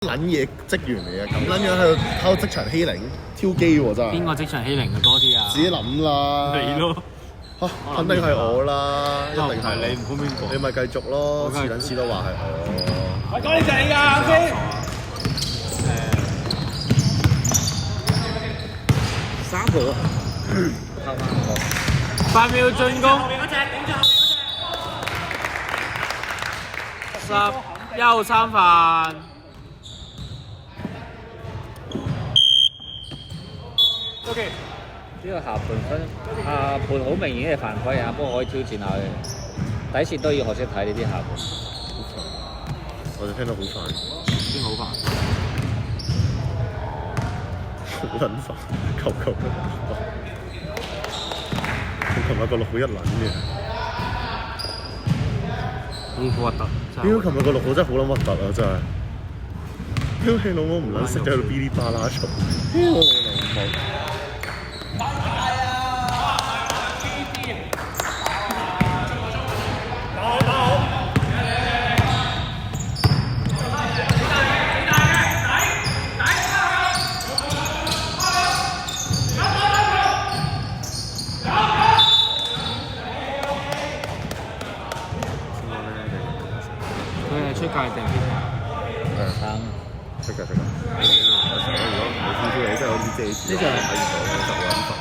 撚嘢職員嚟嘅，咁撚樣喺度職場欺凌、挑機喎真係。邊個職場欺凌嘅多啲啊？自己諗啦。你咯。肯定係我啦，一定係你，唔估邊個？你咪繼續咯，次撚次都話係我。我講你仔㗎先。三個。8秒進攻。10休3分。OK。呢個下盤好明顯係犯規啊，不過可以挑戰下佢。底線都要學識睇呢啲下盤。我哋聽到好煩。邊好煩？好撚煩，求佢琴日個6號一撚嘅。好核突！屌，琴日個6號真係好撚核突啊！真係。屌你老母唔撚識喺度嗶哩吧啦嘈。屌你老母！出界定邊啊？出界。如果唔係 P.P. 你真係好似遮住。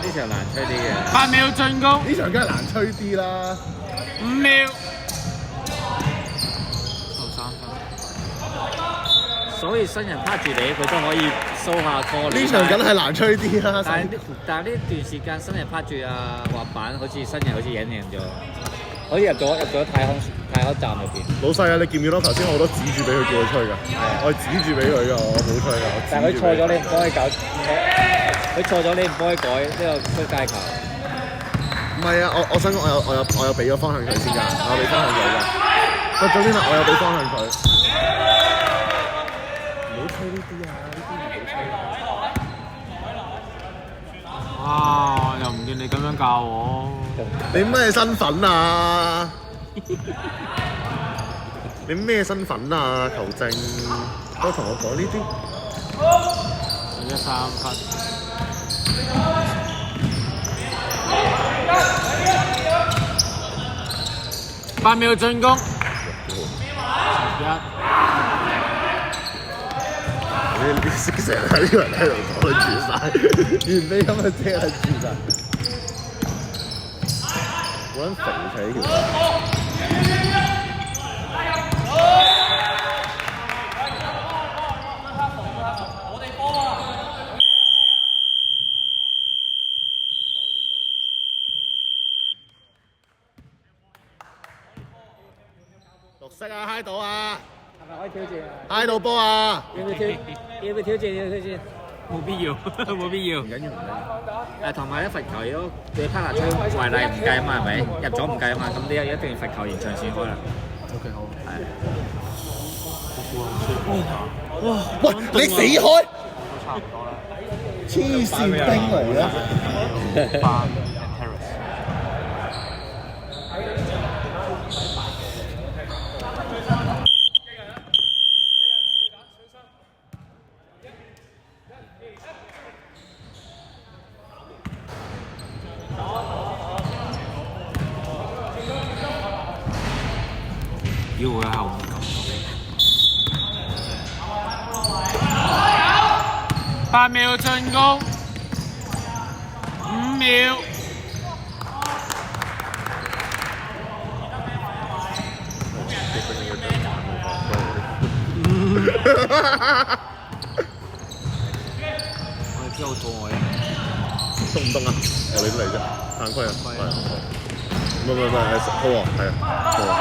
呢場難吹啲嘅。8秒進攻。呢場梗係難吹啲啦。5秒。後3分。所以新人拍住你，佢都可以 show 下 call。呢場梗係難吹啲啦。但係呢段時間新人拍住啊滑板，好似新人好似隱形咗，好似入咗太空站入邊。老細啊，你見唔見到頭先我都指住俾佢叫佢吹㗎？我係指住俾佢㗎，我冇吹㗎。但係佢錯咗，你唔幫佢搞。佢錯咗，你唔幫佢改呢個出界球。唔係啊，我想講我有俾咗方向佢先㗎，我有俾方向佢㗎。喂，總之啦，我有俾方向佢。唔好吹呢啲啊！呢啲唔好吹。哇！又唔見你咁樣教我。你咩身份啊？你咩身份啊？球證都同我講呢啲。11 3分。8秒進攻。11。你識成日喺呢個人喺度講住晒，完美咁啊遮住晒。好撚肥睇呢條。綠色啊，嗨到啊！係咪可以挑戰啊？嗨到波啊！要唔要挑戰？冇必要，冇必要。唔緊要。同埋咧罰球，如果你 partner 吹違例唔計啊嘛，係咪？入咗唔計啊嘛，咁你一定要罰球延長線開啦。OK 好。係。哇！喂，你死開！差唔多啦。黐線兵嚟啦！要會後面咁。8秒進攻，5秒。我哋知好肚餓嘅。凍唔凍啊？你都嚟啫，犯規啊！唔係，好喎，係啊，好啊。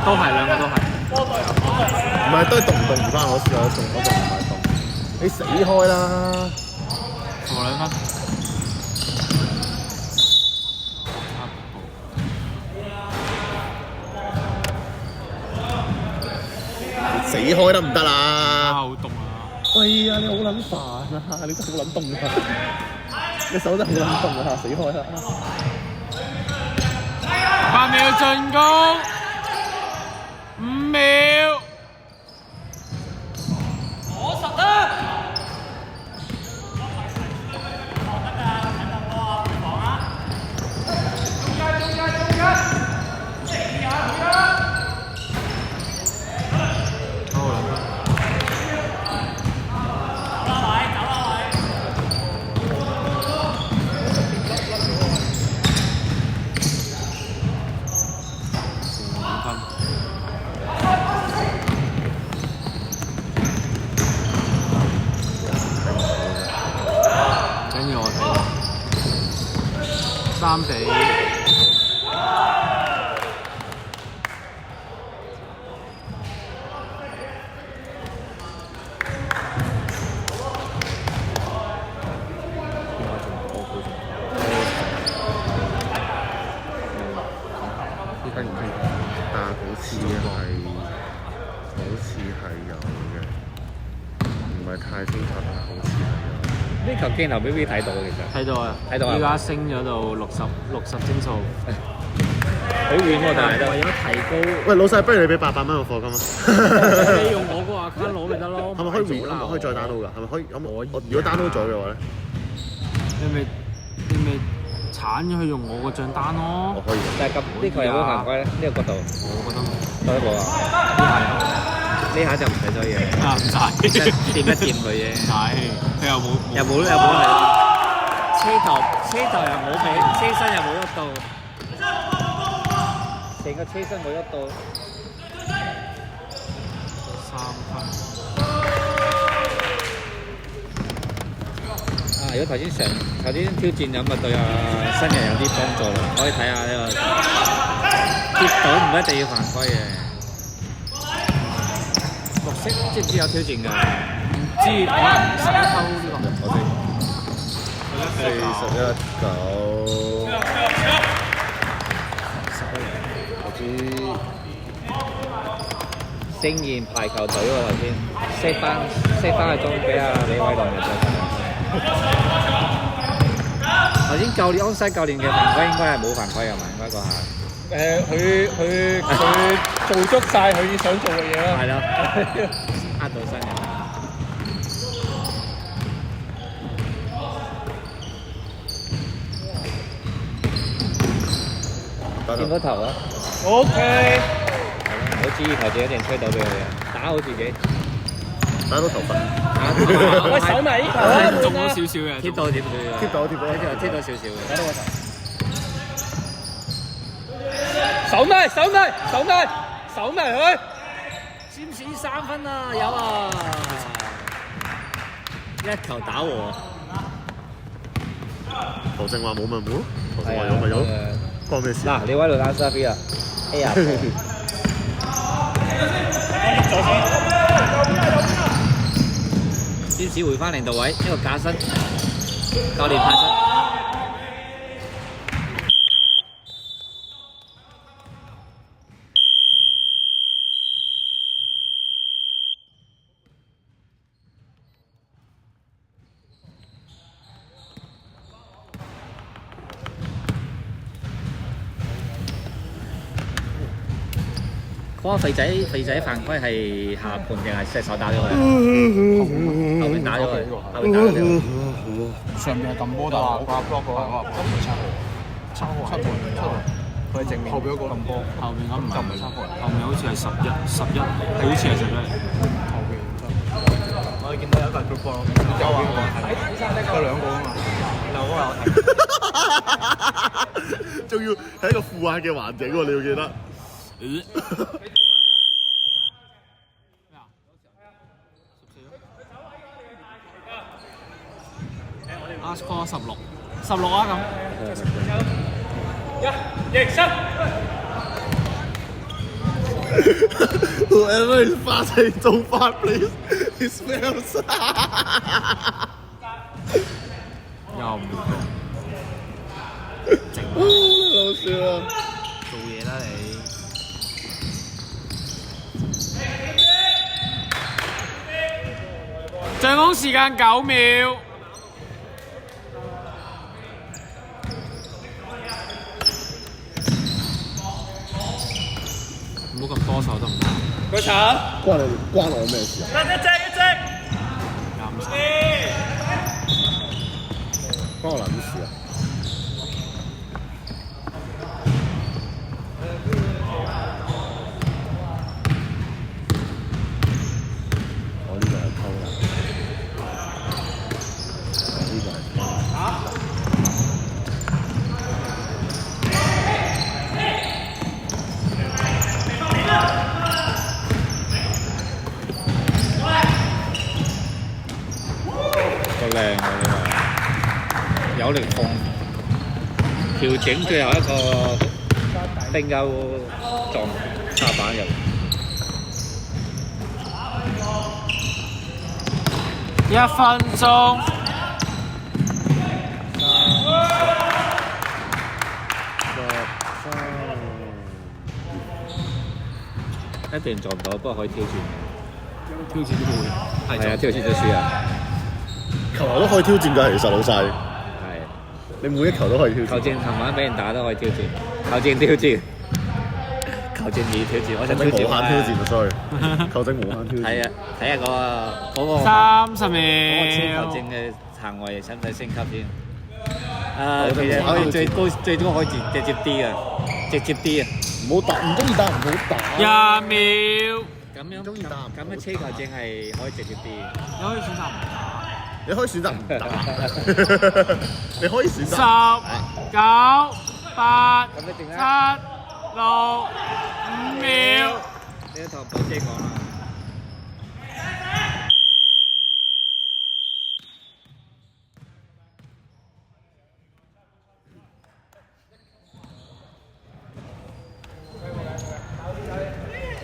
都係兩個都係。唔係都係凍唔凍唔關我事，我凍唔係凍。你死開啦！負2分。死開得唔得啦？好凍啊！喂呀，你好撚煩啊！你真係好撚凍啊！你手真係好撚凍啊！死開啦！8秒進攻，5秒。3比。但好似係有嘅，唔係太清楚，但係好似係有。呢球鏡頭 B B 睇到其實。睇到啊！睇到啊依家升咗到60幀數。好遠喎，但係都。為咗提高，喂，老細，不如你俾800蚊個課金啊！你用我個 account 攞咪得咯。係咪可以可以再 download 㗎？係咪可以？我如果 download 咗嘅話咧，你咪鏟咗去用我個帳單咯。我可以。但係咁呢球有冇犯規咧？呢個角度。我覺得得冇啊？呢下就唔使咗嘢。啊唔使，掂一掂佢啫。唔使，佢又冇係車頭又冇俾，車身又冇喐到，成個車身冇喐到。3分。如果頭先挑戰咁啊，對新人有啲幫助啦，可以睇下呢個跌到唔一定要犯規嘅。綠色知唔知有挑戰㗎？唔知可能11偷呢個。41-9，我知。聖賢排球隊喎頭先，set 翻個鐘俾李偉龍嚟做。頭先安西教練嘅犯規應該係冇犯規㗎嘛？應該嗰下。佢做足晒佢想做嘅嘢啦。係咯，呃到新人。見到頭啊 OK， 唔好注意球自己一定吹到俾佢嘅，打好自己。打到頭髮，喂手咪呢球啊，中咗少少嘅，貼到貼到，貼到少少嘅。睇到個頭。手咪佢。占士3分啊，有啊！一球打和。何正話冇咪冇，何正話有咪有，關咩事？嗱，李偉龍打3啊 ，A 啊！占士回翻領導位，一個假身，教練派出。嗰個肥仔犯規係下盤定係隻手打咗佢？後面打咗佢，後面打咗佢。上面係撳波，但係我掛 block 嗰個7盤，佢係正面後邊嗰個撳波，後面咁唔係後面好似係11，係好似係11。後邊我哋見到有一個 group 波，有邊個係？有2個啊嘛，兩個有睇。仲要係一個負壓嘅環境喎，你要記得。Last call 16啊咁。Whoever is passing so far, please, he smells. 又唔好笑啊！做嘢啦你。進攻時間9秒。唔好咁多手得唔得？個鏟關我咩事啊？啱晒。關我撚事啊！我呢個係偷啦，呢個係偷啦。個靚喎呢個，有力控。調整最後一個冰膠撞插板入。1分鐘。一定撞到，不過可以挑戰。挑戰都會係啊，挑戰都輸啊。球球都可以挑戰㗎，其實老細。係。你每一球都可以挑戰。球證琴晚俾人打都可以挑戰，球證挑戰，球證二挑戰，我想球證無限挑戰啊啊，sorry。球證無限挑戰。係啊，睇下嗰個30超秒。球證嘅行為使唔使升級先？其實可以最多可以直接啲啊，直接啲啊。唔好打，唔中意打唔好打。 20秒。咁樣中意打咁嘅車球證係可以直接啲。你可以選擇唔打。你可以選擇唔打。你可以選擇。 10、9、8、咁一定7、6、5秒。你同寶姐講啦。